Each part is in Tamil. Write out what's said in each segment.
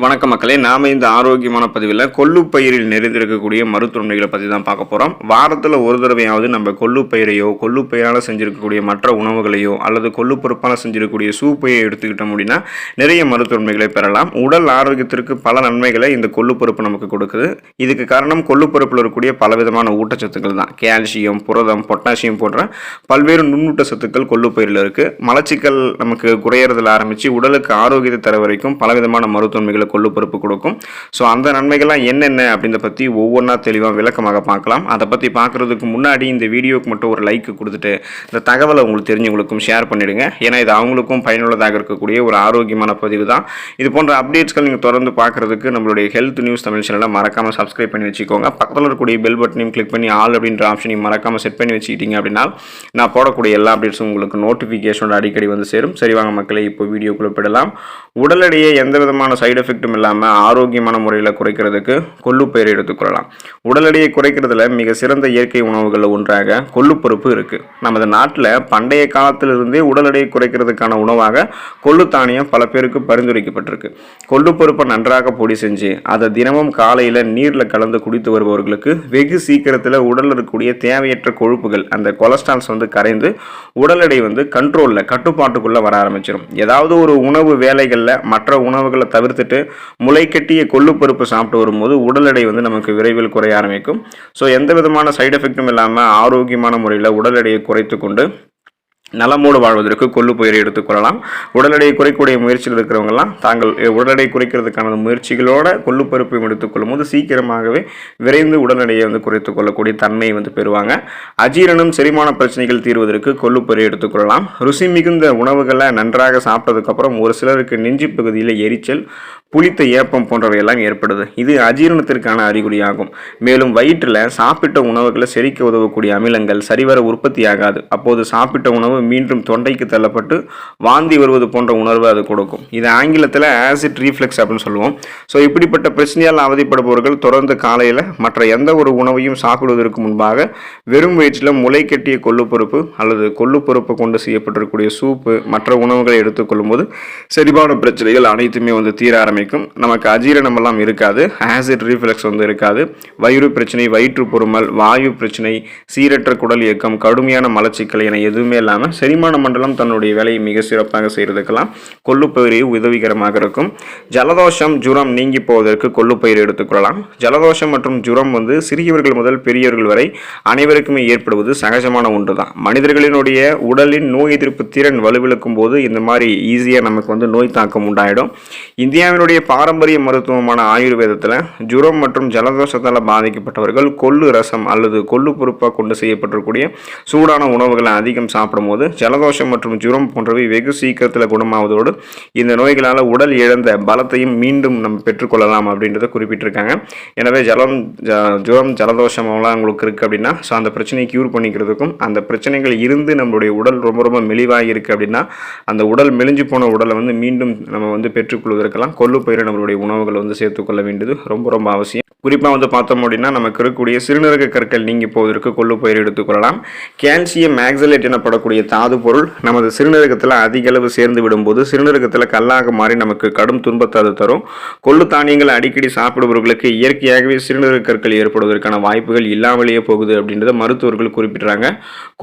வணக்க மக்களே, நாம இந்த ஆரோக்கியமான பதிவில் கொள்ளுப்பயிரில் நிறைந்திருக்கக்கூடிய மருத்துவமைகளை பற்றி தான் பார்க்க போகிறோம். வாரத்தில் ஒரு தடவையாவது நம்ம கொள்ளுப்பயிரையோ கொள்ளுப்பயிரால் செஞ்சிருக்கக்கூடிய மற்ற உணவுகளையோ அல்லது கொள்ளுப்பருப்பால் செஞ்சிருக்கக்கூடிய சூப்பையோ எடுத்துக்கிட்டோம் அப்படின்னா நிறைய மருத்துவமைகளை பெறலாம். உடல் ஆரோக்கியத்திற்கு பல நன்மைகளை இந்த கொள்ளுப்பருப்பு நமக்கு கொடுக்குது. இதுக்கு காரணம் கொள்ளுப்பருப்பில் இருக்கக்கூடிய பலவிதமான ஊட்டச்சத்துக்கள் தான். கால்சியம், புரதம், பொட்டாசியம் போன்ற பல்வேறு நுண்ணூட்ட சத்துக்கள் கொள்ளுப்பயிரில் இருக்குது. மலச்சிக்கல் நமக்கு குறையறதில் ஆரம்பித்து உடலுக்கு ஆரோக்கியத்தை தர வரைக்கும் பலவிதமான மருத்துவமைகள் கொள்ளுப்பருப்பு கொடுக்கும். ஸோ அந்த நன்மைகள்லாம் என்னென்ன அப்படின்றத பற்றி ஒவ்வொன்றா தெளிவாக விளக்கமாக பார்க்கலாம். அதை பற்றி பார்க்குறதுக்கு முன்னாடி இந்த வீடியோக்கு மட்டும் ஒரு லைக் கொடுத்துட்டு இந்த தகவலை உங்களுக்கு தெரிஞ்சவங்களுக்கும் ஷேர் பண்ணிடுங்க. ஏன்னா இது அவங்களுக்கும் பயனுள்ளதாக இருக்கக்கூடிய ஒரு ஆரோக்கியமான பதிவு தான். இது போன்ற அப்டேட்ஸ்கள் நீங்கள் தொடர்ந்து பார்க்குறதுக்கு நம்மளுடைய ஹெல்த் நியூஸ் தமிழ் சேனலை மறக்காமல் சப்ஸ்கிரைப் பண்ணி வச்சுக்கோங்க. பக்கத்தில் இருக்கக்கூடிய பெல் பட்டனையும் கிளிக் பண்ணி ஆல் அப்படின்ற ஆப்ஷனையும் மறக்காமல் செட் பண்ணி வச்சுக்கிட்டீங்க அப்படின்னா நான் போடக்கூடிய எல்லா அப்டேட்ஸும் உங்களுக்கு நோட்டிஃபிகேஷனோட அடிக்கடி வந்து சேரும். சரி வாங்க மக்களே, இப்போ வீடியோக்குள்ளே போயிடலாம். உடல் எடையை எந்த விதமான சைடு எஃபெக்ட்டும் இல்லாமல் ஆரோக்கியமான முறையில் குறைக்கிறதுக்கு கொள்ளுப்பயிரை எடுத்துக்கொள்ளலாம். உடல் எடையை குறைக்கிறதுல மிக சிறந்த இயற்கை உணவுகளில் ஒன்றாக கொள்ளுப்பருப்பு இருக்குது. நமது நாட்டில் பண்டைய காலத்திலிருந்தே உடல் எடையை குறைக்கிறதுக்கான உணவாக கொள்ளுத்தானியம் பல பேருக்கு பரிந்துரைக்கப்பட்டிருக்கு. கொள்ளுப்பருப்பை நன்றாக பொடி செஞ்சு அதை தினமும் காலையில் நீரில் கலந்து குடித்து வருபவர்களுக்கு வெகு சீக்கிரத்தில் உடலில் இருக்கக்கூடிய தேவையற்ற கொழுப்புகள், அந்த கொலஸ்ட்ரால்ஸ் கரைந்து உடல் எடை கண்ட்ரோலில் கட்டுப்பாட்டுக்குள்ளே வர ஆரம்பிச்சிடும். ஏதாவது ஒரு உணவு வேலைகளில் மற்ற உணவுகளை தவிர்த்துட்டு முளைக்கட்டிய கொள்ளுப்பருப்பு சாப்பிட்டு வரும்போது உடல் எடை நமக்கு விரைவில் குறைய ஆரம்பிக்கும். ஸோ எந்த விதமான சைடு எஃபெக்டும் இல்லாமல் ஆரோக்கியமான முறையில் உடல் எடையை குறைத்து கொண்டு நலமோடு வாழ்வதற்கு கொள்ளுப்பயிரை எடுத்துக்கொள்ளலாம். உடல் எடையை குறைக்கூடிய முயற்சியில் இருக்கிறவங்கலாம் தாங்கள் உடல் எடை குறைக்கிறதுக்கான முயற்சிகளோட கொள்ளுப்பருப்பையும் எடுத்துக்கொள்ளும் போது சீக்கிரமாகவே விரைந்து உடல் எடையை குறைத்துக் கொள்ளக்கூடிய தன்மையை பெறுவாங்க. அஜீரணம், செரிமான பிரச்சனைகள் தீர்வதற்கு கொள்ளுப்பயிரை எடுத்துக்கொள்ளலாம். ருசி மிகுந்த உணவுகளை நன்றாக சாப்பிட்டதுக்கப்புறம் ஒரு சிலருக்கு நெஞ்சு பகுதியில் எரிச்சல், புளித்த ஏப்பம் போன்றவையெல்லாம் ஏற்படுது. இது அஜீரணத்திற்கான அறிகுறியாகும். மேலும் வயிற்றில் சாப்பிட்ட உணவுகளை செரிக்க உதவக்கூடிய அமிலங்கள் சரிவர உற்பத்தியாகாது. அப்போது சாப்பிட்ட உணவு மீண்டும் தொண்டைக்கு தள்ளப்பட்டு வாந்தி வருவது போன்ற உணர்வு அது கொடுக்கும். இது ஆங்கிலத்தில் ஆசிட் ரீஃப்ளெக்ஸ் அப்படின்னு சொல்லுவோம். ஸோ இப்படிப்பட்ட பிரச்சனையால் அவதிப்படுபவர்கள் தொடர்ந்து காலையில் மற்ற எந்த ஒரு உணவையும் சாப்பிடுவதற்கு முன்பாக வெறும் வயிற்றில் முளை கட்டிய கொள்ளுப்பருப்பு அல்லது கொள்ளுப்பருப்பு கொண்டு செய்யப்பட்டிருக்கக்கூடிய சூப்பு மற்ற உணவுகளை எடுத்துக்கொள்ளும் போது செரிமான பிரச்சனைகள் அனைத்துமே தீர ஆரம்பிக்கும். நமக்கு அஜீரணம் எல்லாம் இருக்காது, ஆசிட் ரீஃப்ளெக்ஸ் இருக்காது. வயிறு பிரச்சனை, வயிற்று பொறுமல், வாயு பிரச்சனை, சீரற்ற குடல் இயக்கம், கடுமையான மலச்சிக்கல் என எதுவுமே இல்லாமல் செரிமான மண்டலம் தன்னுடைய வேலையை மிக சிறப்பாக செய்வதற்கெல்லாம் கொள்ளுப்பயிரை உதவிகரமாக இருக்கும். ஜலதோஷம், ஜுரம் நீங்கி போவதற்கு கொள்ளுப்பயிரை எடுத்துக்கொள்ளலாம். ஜலதோஷம் மற்றும் ஜுரம் சிறியவர்கள் முதல் பெரியவர்கள் வரை அனைவருக்குமே ஏற்படுவது சகஜமான ஒன்று தான். மனிதர்களினுடைய உடலின் நோய் எதிர்ப்பு திறன் வலுவிழக்கும் போது இந்த மாதிரி ஈஸியாக நமக்கு நோய் தாக்கம் உண்டாயிடும். இந்தியாவினுடைய பாரம்பரிய மருத்துவமான ஆயுர்வேதத்தில் ஜுரம் மற்றும் ஜலதோஷத்தால் பாதிக்கப்பட்டவர்கள் கொள்ளு ரசம் அல்லது கொள்ளு பொறுப்பாக கொண்டு செய்யப்பட்டிருக்கூடிய சூடான உணவுகளை அதிகம் சாப்பிடும் போது ஜலதோஷம் மற்றும் ஜுரம் போன்றவை வெகு சீக்கிரத்தில் குணமாவதோடு இந்த நோய்களால் உடல் இழந்த பலத்தையும் மீண்டும் நம்ம பெற்றுக்கொள்ளலாம் அப்படின்றத குறிப்பிட்டிருக்காங்க. எனவே ஜுரம், ஜலதோஷம் எல்லாம் உங்களுக்கு இருக்குது அப்படின்னா ஸோ அந்த பிரச்சனையை க்யூர் பண்ணிக்கிறதுக்கும் அந்த பிரச்சனைகள் இருந்து நம்மளுடைய உடல் ரொம்ப ரொம்ப மெலிவாகி இருக்குது அப்படின்னா அந்த உடல் மெலிஞ்சு போன உடலை மீண்டும் நம்ம பெற்றுக்கொள்வதற்கெல்லாம் கொள்ளுப்பயிரை நம்மளுடைய உணவுகளை சேர்த்துக்கொள்ள வேண்டியது ரொம்ப ரொம்ப அவசியம். குறிப்பாக பார்த்தோம் அப்படின்னா நமக்கு இருக்கக்கூடிய சிறுநீரக கற்கள் நீங்கி போவதற்கு கொள்ளுப்பயிரை எடுத்துக்கொள்ளலாம். கால்சியம் மேக்சலேட் எனப்படக்கூடிய தாது பொருள் நமது சிறுநீரகத்தில் அதிக அளவு சேர்ந்து விடும்போது சிறுநீரகத்தில் கல்லாக மாறி நமக்கு கடும் துன்பத்தை அது தரும். கொள்ளு தானியங்களை அடிக்கடி சாப்பிடுபவர்களுக்கு இயற்கையாகவே சிறுநீரக கற்கள் ஏற்படுவதற்கான வாய்ப்புகள் இல்லாமலேயே போகுது அப்படின்றத மருத்துவர்கள் குறிப்பிடுறாங்க.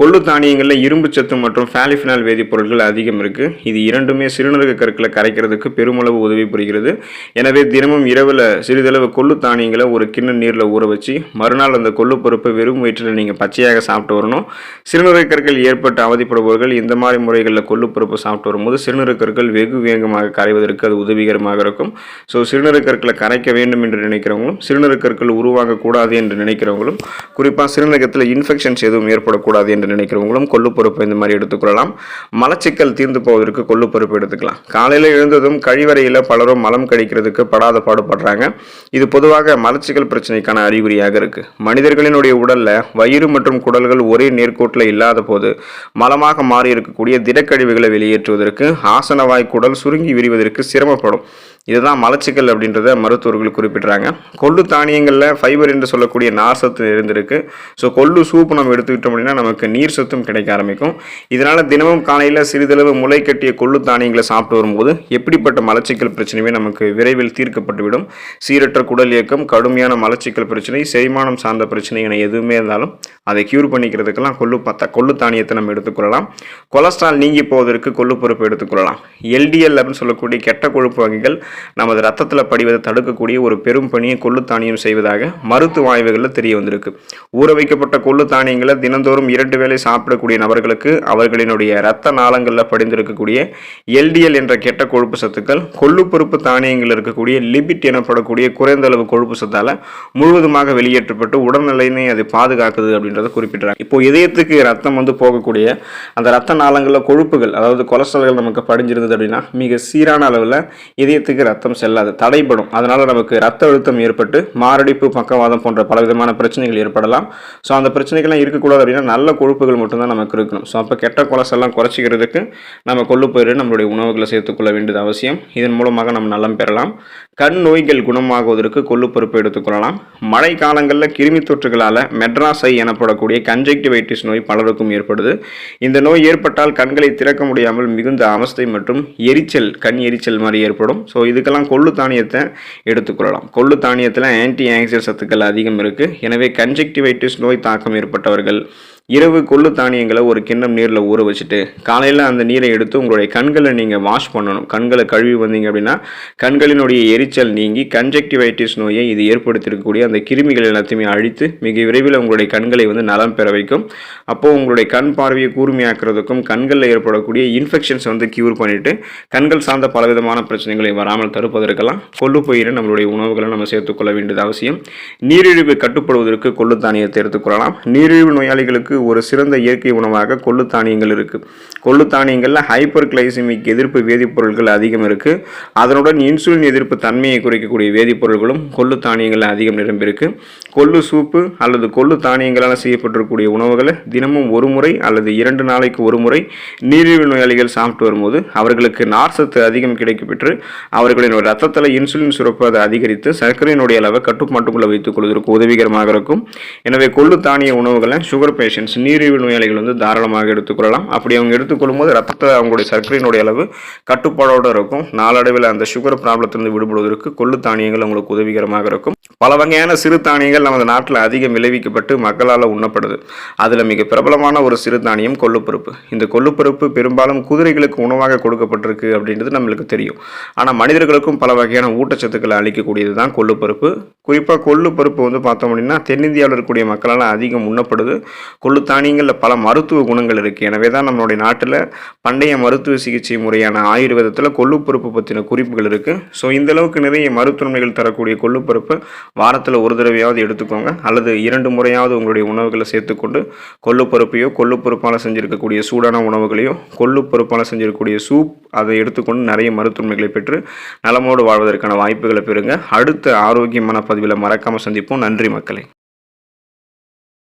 கொள்ளு தானியங்களில் இரும்பு சத்து மற்றும் பாலிஃபினால் வேதிப்பொருட்கள் அதிகம் இருக்கு. இது இரண்டுமே சிறுநீரக கற்களை கரைக்கிறதுக்கு பெருமளவு உதவி புரிகிறது. எனவே தினமும் இரவில் சிறிதளவு கொள்ளு தானியங்களை ஒரு கிண்ண நீரில் ஊற வச்சு மறுநாள் அந்த கொள்ளுப்பருப்பை வெறும் வயிற்றில் நீங்கள் பச்சையாக சாப்பிட்டு வரணும். சிறுநீரக கற்கள் ஏற்பட்டு அவதிப்படுபவர்கள் இந்த மாதிரி முறைகளில் கொள்ளுப்பருப்பு சாப்பிட்டு வரும்போது சிறுநீரக கற்கள் வெகு வேகமாக கரைவதற்கு அது உதவிகரமாக இருக்கும். ஸோ சிறுநீரக கற்களை கரைக்க வேண்டும் என்று நினைக்கிறவங்களும் சிறுநீரக கற்கள் உருவாகக்கூடாது என்று நினைக்கிறவங்களும் குறிப்பாக சிறுநீரகத்தில் இன்ஃபெக்ஷன்ஸ் எதுவும் ஏற்படக்கூடாது என்று நினைக்கிறவங்களும் கொள்ளுப்பருப்பை இந்த மாதிரி எடுத்துக்கொள்ளலாம். மலச்சிக்கல் தீர்ந்து போவதற்கு கொள்ளுப்பருப்பு எடுத்துக்கலாம். காலையில் எழுந்ததும் கழிவறையில் பலரும் மலம் கழிக்கிறதுக்கு படாத பாடுபடுறாங்க. இது பொதுவாக மலச்சிக்கல் பிரச்சனைக்கான அறிகுறியாக இருக்கு. மனிதர்களினுடைய உடல்ல வயிறு மற்றும் குடல்கள் ஒரே நேர்கோட்டில் இல்லாத போது மலமாக மாறி இருக்கக்கூடிய திடக்கழிவுகளை வெளியேற்றுவதற்கு ஆசனவாய் குடல் சுருங்கி விரிவதற்கு சிரமப்படும். இதுதான் மலச்சிக்கல் அப்படின்றத மருத்துவர்கள் குறிப்பிடுறாங்க. கொள்ளு தானியங்களில் ஃபைபர் என்று சொல்லக்கூடிய நார் சத்து இருந்திருக்கு. ஸோ கொள்ளு சூப் நம்ம எடுத்துக்கிட்டோம் அப்படின்னா நமக்கு நீர் சத்தும் கிடைக்க ஆரம்பிக்கும். இதனால் தினமும் காலையில் சிறிதளவு முளை கட்டிய கொள்ளு தானியங்களை சாப்பிட்டு வரும்போது எப்படிப்பட்ட மலச்சிக்கல் பிரச்சனையுமே நமக்கு விரைவில் தீர்க்கப்பட்டுவிடும். சீரற்ற குடல் இயக்கம், கடுமையான மலச்சிக்கல் பிரச்சனை, செரிமானம் சார்ந்த பிரச்சனை என எதுவுமே இருந்தாலும் அதை கியூர் பண்ணிக்கிறதுக்கெல்லாம் கொள்ளு தானியத்தை நம்ம எடுத்துக்கொள்ளலாம். கொலஸ்ட்ரால் நீங்கி போவதற்கு கொள்ளு பருப்பு எடுத்துக்கொள்ளலாம். எல்டிஎல் அப்படின்னு சொல்லக்கூடிய கெட்ட கொழுப்பு வகைகள் நமது ரத்தத்தில் படிவதை தடுக்கக்கூடிய ஒரு பெரும் பணியை கொள்ளு தானியம் செய்வதாக மருத்துவ ஆய்வுகளில் தெரிய வந்திருக்கு. ஊற வைக்கப்பட்ட கொள்ளு தானியங்களை தினந்தோறும் 2 வேளை சாப்பிடக்கூடிய நபர்களுக்கு அவர்களினுடைய இரத்த நாளங்களில் படிந்திருக்கக்கூடிய எல்டிஎல் என்ற கெட்ட கொழுப்பு சத்துக்கள் கொள்ளு பருப்பு தானியங்கள் இருக்கக்கூடிய லிபிட் எனப்படக்கூடிய குறைந்த அளவு கொழுப்பு சத்தால் முழுவதுமாக வெளியேற்றப்பட்டு உடல்நிலையினை அது பாதுகாக்குது அப்படின்றத குறிப்பிடுறாங்க. இப்போ இதயத்துக்கு ரத்தம் போகக்கூடிய அந்த ரத்த நாளங்களில் கொழுப்புகள், அதாவது கொலஸ்ட்ரால்கள் நமக்கு படிஞ்சிருந்தது அப்படின்னா மிக சீரான அளவில் இதயத்துக்கு ரத்தம் செல்லாது, தடைப்படும். அதனால நமக்கு ரத்த அழுத்தம் ஏற்பட்டு மாரடைப்பு, பக்கவாதம் போன்ற பலவிதமான பிரச்சனைகள் ஏற்படலாம். ஸோ அந்த பிரச்சனைகள்லாம் இருக்கக்கூடாது அப்படின்னா நல்ல கொழுப்புகள் மட்டும்தான் நமக்கு இருக்கணும். ஸோ அப்போ கெட்ட கொலஸ்ட்ரால்லாம் குறைச்சிக்கிறதுக்கு நம்ம கொள்ளுப்பயிறு நம்மளுடைய உணவுகளை சேர்த்துக்கொள்ள வேண்டியது அவசியம். இதன் மூலமாக நம்ம நலம் பெறலாம். கண் நோய்கள் குணமாகுவதற்கு கொள்ளுப்பருப்பு எடுத்துக்கொள்ளலாம். மழை காலங்களில் கிருமி தொற்றுகளால் மெட்ராஸ் ஐ எனப்படக்கூடிய கன்ஜெக்டிவைட்டிஸ் நோய் பலருக்கும் ஏற்படுது. இந்த நோய் ஏற்பட்டால் கண்களை திறக்க முடியாமல் மிகுந்த அவஸ்தை மற்றும் எரிச்சல், கண் எரிச்சல் மாதிரி ஏற்படும். ஸோ இதுக்கெல்லாம் கொள்ளு தானியத்தை எடுத்துக்கொள்ளலாம். கொள்ளு தானியத்தில் ஆன்டி ஆக்சிடென்ட் சத்துக்கள் அதிகம் இருக்குது. எனவே கன்ஜெக்டிவைட்டிஸ் நோய் தாக்கம் ஏற்பட்டவர்கள் இரவு கொள்ளு தானியங்களை ஒரு கிண்ணம் நீரில் ஊற வச்சுட்டு காலையில் அந்த நீரை எடுத்து உங்களுடைய கண்களை நீங்கள் வாஷ் பண்ணணும். கண்களை கழுவி வந்தீங்க அப்படின்னா கண்களினுடைய எரிச்சல் நீங்கி கன்ஜெக்டிவைட்டிஸ் நோயை இது ஏற்படுத்தியிருக்கக்கூடிய அந்த கிருமிகள் எல்லாத்தையுமே அழித்து மிக விரைவில் உங்களுடைய கண்களை நலம் பெற வைக்கும். அப்போது உங்களுடைய கண் பார்வையை கூர்மையாக்குறதுக்கும் கண்களில் ஏற்படக்கூடிய இன்ஃபெக்ஷன்ஸ் கியூர் பண்ணிவிட்டு கண்கள் சார்ந்த பலவிதமான பிரச்சனைகளை வராமல் தடுப்பதற்கெல்லாம் கொள்ளுப்பயிரை நம்மளுடைய உணவுகளை நம்ம சேர்த்துக்கொள்ள வேண்டியது அவசியம். நீரிழிவு கட்டுப்படுவதற்கு கொள்ளு தானியத்தை எடுத்துக்கொள்ளலாம். நீரிழிவு நோயாளிகளுக்கு ஒரு சிறந்த இயற்கை உணவாக கொள்ளு தானியங்கள் இருக்குது. கொள்ளு தானியங்களில் ஹைப்பர் கிளைசிமிக் எதிர்ப்பு வேதிப்பொருட்கள் அதிகம் இருக்குது. அதனுடன் இன்சுலின் எதிர்ப்பு தன்மையை குறைக்கக்கூடிய வேதிப்பொருட்களும் கொள்ளு தானியங்களில் அதிகம் நிரம்பியிருக்கு. கொள்ளு சூப்பு அல்லது கொள்ளு தானியங்களால் செய்யப்பட்டிருக்கக்கூடிய உணவுகளை தினமும் ஒரு முறை அல்லது 2 நாளைக்கு ஒரு முறை நீரிழிவு நோயாளிகள் சாப்பிட்டு வரும்போது அவர்களுக்கு நார் சத்து அதிகம் கிடைக்கப்பெற்று அவர்களின் ரத்தத்தில் இன்சுலின் சுரப்பு அதை அதிகரித்து சர்க்கரையினுடைய அளவை கட்டுப்பாட்டுக்குள்ள வைத்துக் கொள்வதற்கு உதவிகரமாக இருக்கும். எனவே கொள்ளு தானிய உணவுகளை சுகர் பேஷண்ட்ஸ், நீரிழிவு நோயாளிகள் தாராளமாக எடுத்துக்கொள்ளலாம். அப்படி அவங்க எடுத்துக்கொள்ளும் போது ரத்தத்தில் அவங்களுடைய சர்க்கரையினுடைய அளவு கட்டுப்பாடோடு இருக்கும். நாளடைவில் அந்த சுகர் ப்ராப்ளத்திலிருந்து விடுபடுவதற்கு கொள்ளு தானியங்கள் அவங்களுக்கு உதவிகரமாக இருக்கும். பல வகையான சிறு தானியங்கள் நமது நாட்டில் அதிகம் விளைவிக்கப்பட்டு மக்களால் உண்ணப்படுது. அதில் மிக பிரபலமான ஒரு சிறு தானியம் கொள்ளுப்பருப்பு. இந்த கொள்ளுப்பருப்பு பெரும்பாலும் குதிரைகளுக்கு உணவாக கொடுக்கப்பட்டிருக்கு அப்படின்றது நம்மளுக்கு தெரியும். ஆனால் மனிதர்களுக்கும் பல வகையான ஊட்டச்சத்துக்களை அளிக்கக்கூடியது தான் கொள்ளுப்பருப்பு. குறிப்பாக கொள்ளுப்பருப்பு பார்த்தோம் அப்படின்னா தென்னிந்தியாவில் இருக்கக்கூடிய மக்களால் அதிகம் உண்ணப்படுது. கொள்ளு தானியங்களில் பல மருத்துவ குணங்கள் இருக்குது. எனவே தான் நம்மளுடைய நாட்டில் பண்டைய மருத்துவ சிகிச்சை முறையான ஆயுர்வேதத்தில் கொள்ளுப்பருப்பு பற்றின குறிப்புகள் இருக்குது. ஸோ இந்தளவுக்கு நிறைய மருத்துவமைகள் தரக்கூடிய கொள்ளுப்பருப்பு வாரத்தில் ஒரு தடவையாவது எடுத்துக்கோங்க, அல்லது 2 முறையாவது உங்களுடைய உணவுகளை சேர்த்துக்கொண்டு கொள்ளுப்பருப்பையோ கொள்ளுப்பருப்பால் செஞ்சிருக்கக்கூடிய சூடான உணவுகளையோ கொள்ளுப்பருப்பால் செஞ்சிருக்கக்கூடிய சூப் அதை எடுத்துக்கொண்டு நிறைய மருத்துவமைகளை பெற்று நலமோடு வாழ்வதற்கான வாய்ப்புகளை பெறுங்க. அடுத்த ஆரோக்கியமான பதிவில் மறக்காமல் சந்திப்போம். நன்றி மக்களே.